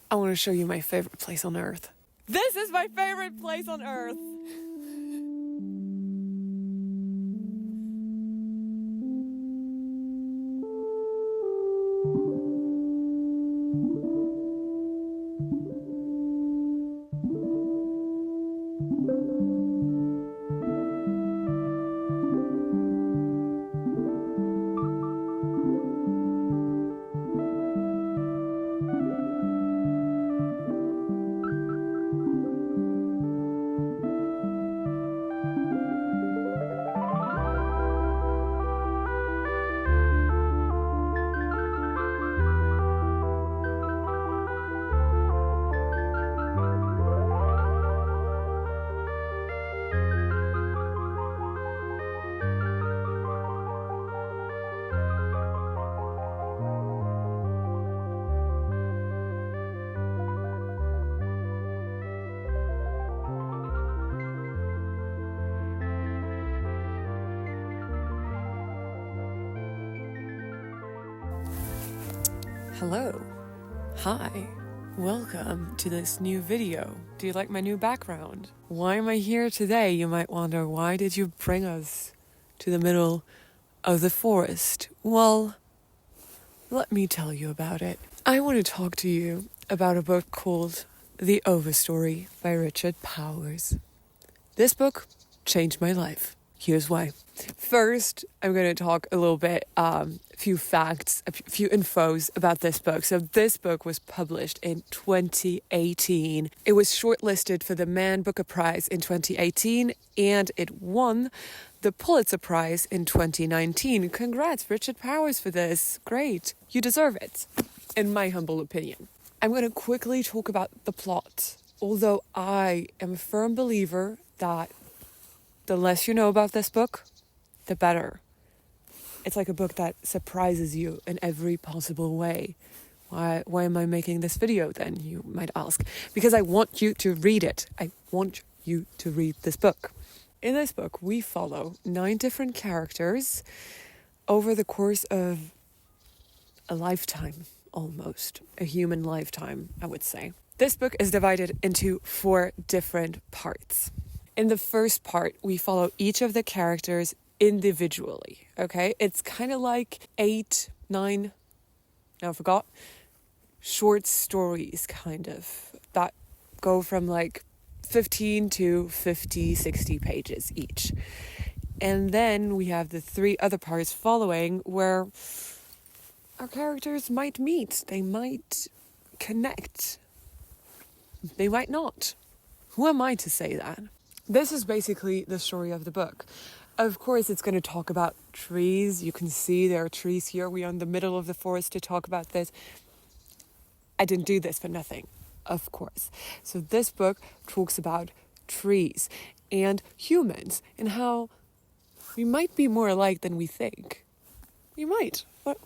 I want to show you my favorite place on earth. This is my favorite place on earth! Hello. Hi. Welcome to this new video. Do you like my new background? Why am I here today? You might wonder, why did you bring us to the middle of the forest? Well, let me tell you about it. I want to talk to you about a book called The Overstory by Richard Powers. This book changed my life. Here's why. First, I'm going to talk a little bit, a few facts, a few infos about this book. So this book was published in 2018. It was shortlisted for the Man Booker Prize in 2018, and it won the Pulitzer Prize in 2019. Congrats, Richard Powers, for this. Great. You deserve it, in my humble opinion. I'm going to quickly talk about the plot, although I am a firm believer that the less you know about this book, the better. It's like a book that surprises you in every possible way. Why am I making this video then, you might ask? Because I want you to read it. I want you to read this book. In this book, we follow 9 different characters over the course of a lifetime, almost. A human lifetime, I would say. This book is divided into 4 different parts. In the first part, we follow each of the characters individually, okay? It's kind of like 8, 9, now I forgot, short stories, kind of, that go from like 15 to 50, 60 pages each. And then we have the 3 other parts following where our characters might meet, they might connect, they might not. Who am I to say that? This is basically the story of the book. Of course, it's going to talk about trees. You can see there are trees here. We are in the middle of the forest to talk about this. I didn't do this for nothing, of course. So this book talks about trees and humans and how we might be more alike than we think. We might, but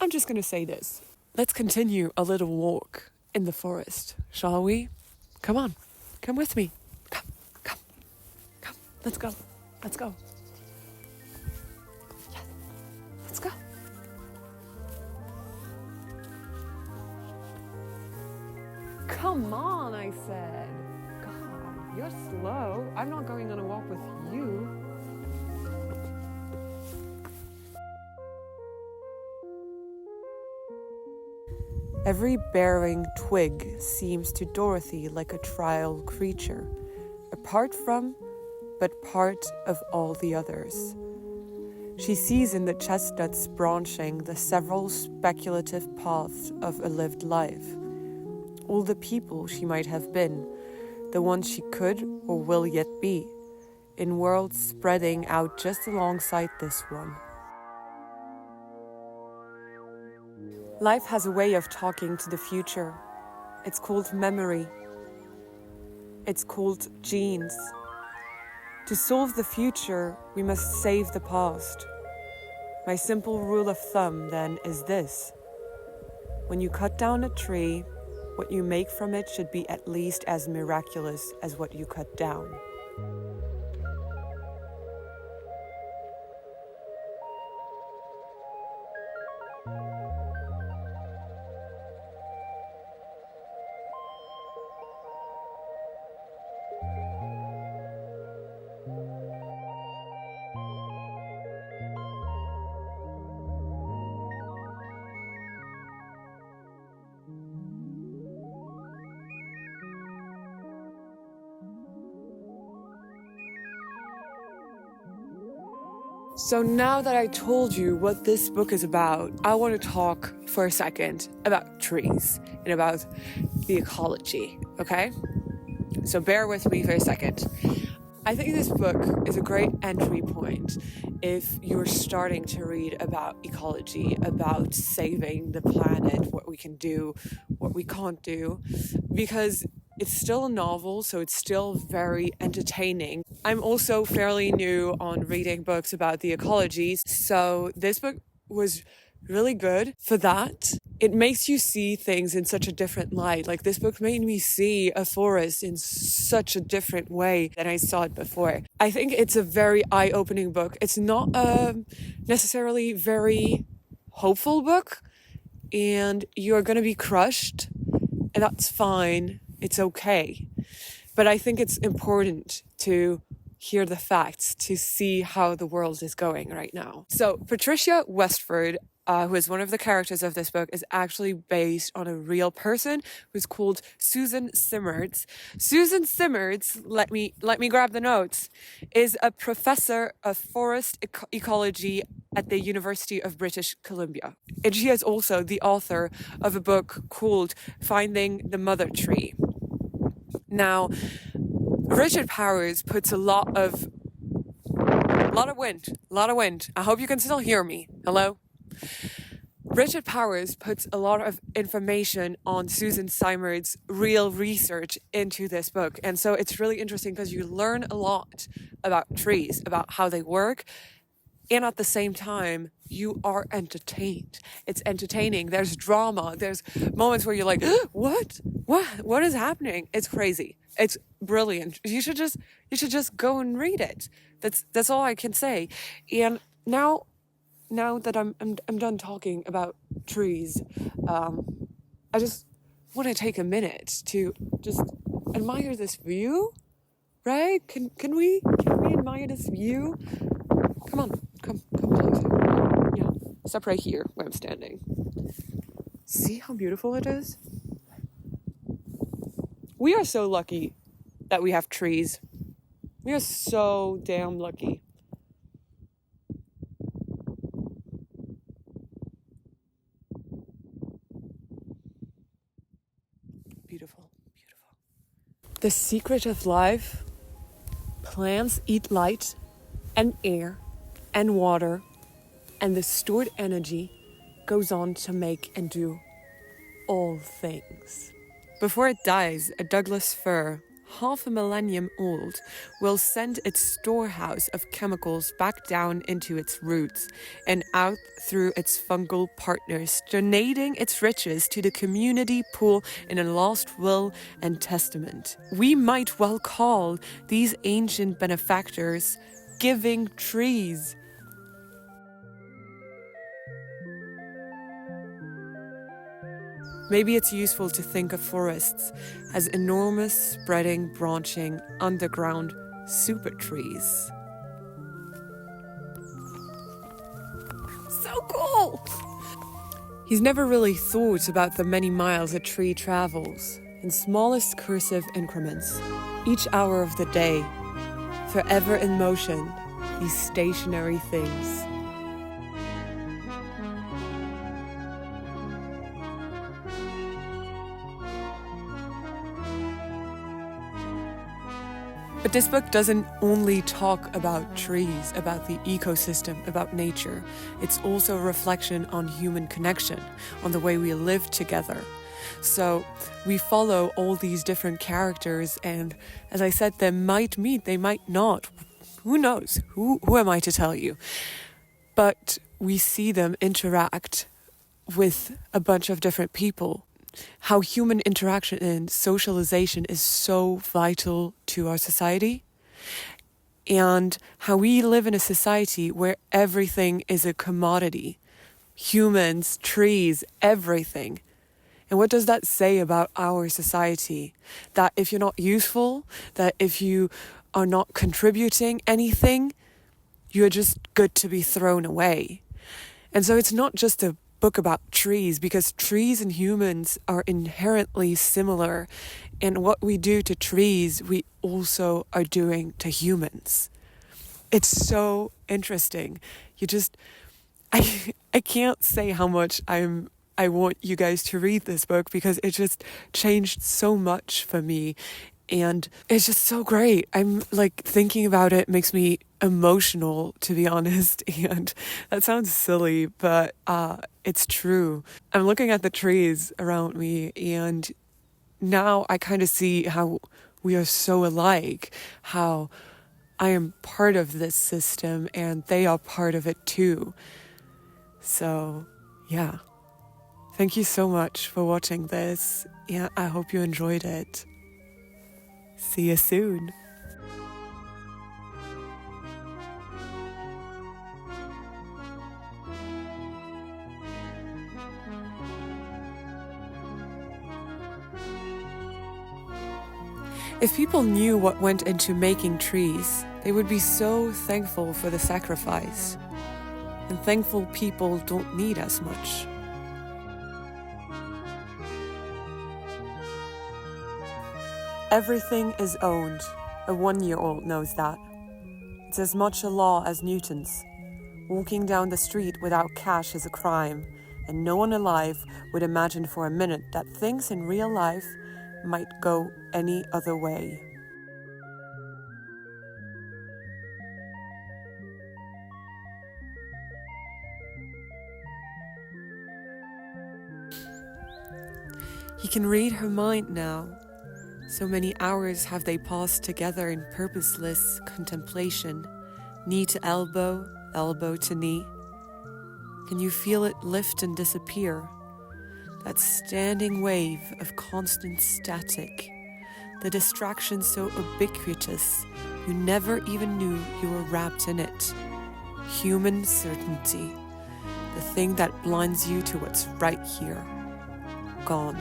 I'm just going to say this. Let's continue a little walk in the forest, shall we? Come on, come with me. Let's go. Let's go. Yes. Let's go. Come on, I said. God, you're slow. I'm not going on a walk with you. Every bearing twig seems to Dorothy like a trial creature, apart from but part of all the others. She sees in the chestnuts branching the several speculative paths of a lived life, all the people she might have been, the ones she could or will yet be, in worlds spreading out just alongside this one. Life has a way of talking to the future. It's called memory. It's called genes. To solve the future, we must save the past. My simple rule of thumb, then, is this. When you cut down a tree, what you make from it should be at least as miraculous as what you cut down. So now that I told you what this book is about, I want to talk for a second about trees and about the ecology, okay? So bear with me for a second. I think this book is a great entry point if you're starting to read about ecology, about saving the planet, what we can do, what we can't do, because it's still a novel, so it's still very entertaining. I'm also fairly new on reading books about the ecology, so this book was really good for that. It makes you see things in such a different light. Like, this book made me see a forest in such a different way than I saw it before. I think it's a very eye-opening book. It's not a necessarily very hopeful book, and you're going to be crushed, and that's fine. It's okay. But I think it's important to hear the facts, to see how the world is going right now. So Patricia Westford, who is one of the characters of this book, is actually based on a real person who's called Susan Simmards. Susan Simmards, let me grab the notes, is a professor of forest ecology at the University of British Columbia. And she is also the author of a book called Finding the Mother Tree. Now, Richard Powers puts a lot of wind. I hope you can still hear me. Hello? Richard Powers puts a lot of information on Susan Simard's real research into this book. And so it's really interesting because you learn a lot about trees, about how they work. And at the same time, you are entertained. It's entertaining. There's drama. There's moments where you're like, what? What is happening? It's crazy. It's brilliant. You should just go and read it. That's all I can say. And now that I'm done talking about trees, I just want to take a minute to just admire this view, right? Can we admire this view? Come on, come closer. Yeah, step right here where I'm standing. See how beautiful it is? We are so lucky that we have trees. We are so damn lucky. Beautiful, beautiful. The secret of life: plants eat light and air and water, and the stored energy goes on to make and do all things. Before it dies, a Douglas fir, half a millennium old, will send its storehouse of chemicals back down into its roots and out through its fungal partners, donating its riches to the community pool in a lost will and testament. We might well call these ancient benefactors giving trees. Maybe it's useful to think of forests as enormous, spreading, branching, underground super trees. So cool! He's never really thought about the many miles a tree travels, in smallest cursive increments, each hour of the day, forever in motion, these stationary things. But this book doesn't only talk about trees, about the ecosystem, about nature. It's also a reflection on human connection, on the way we live together. So we follow all these different characters, and as I said, they might meet, they might not. Who knows? Who am I to tell you? But we see them interact with a bunch of different people. How human interaction and socialization is so vital to our society, and how we live in a society where everything is a commodity. Humans, trees, everything. And what does that say about our society? That if you're not useful, that if you are not contributing anything, you're just good to be thrown away. And so it's not just a book about trees, because trees and humans are inherently similar, and what we do to trees we also are doing to humans. it's so interesting. You just, I can't say how much I want you guys to read this book because it just changed so much for me. And it's just so great. I'm like thinking about it makes me emotional, to be honest. And that sounds silly, but it's true. I'm looking at the trees around me, and now I kind of see how we are so alike, how I am part of this system and they are part of it too. So, yeah. Thank you so much for watching this. Yeah, I hope you enjoyed it. See you soon. If people knew what went into making trees, they would be so thankful for the sacrifice. And thankful people don't need as much. Everything is owned. A 1-year-old knows that. It's as much a law as Newton's. Walking down the street without cash is a crime, and no one alive would imagine for a minute that things in real life might go any other way. He can read her mind now. So many hours have they passed together in purposeless contemplation, knee to elbow, elbow to knee. Can you feel it lift and disappear? That standing wave of constant static, the distraction so ubiquitous you never even knew you were wrapped in it. Human certainty, the thing that blinds you to what's right here, gone.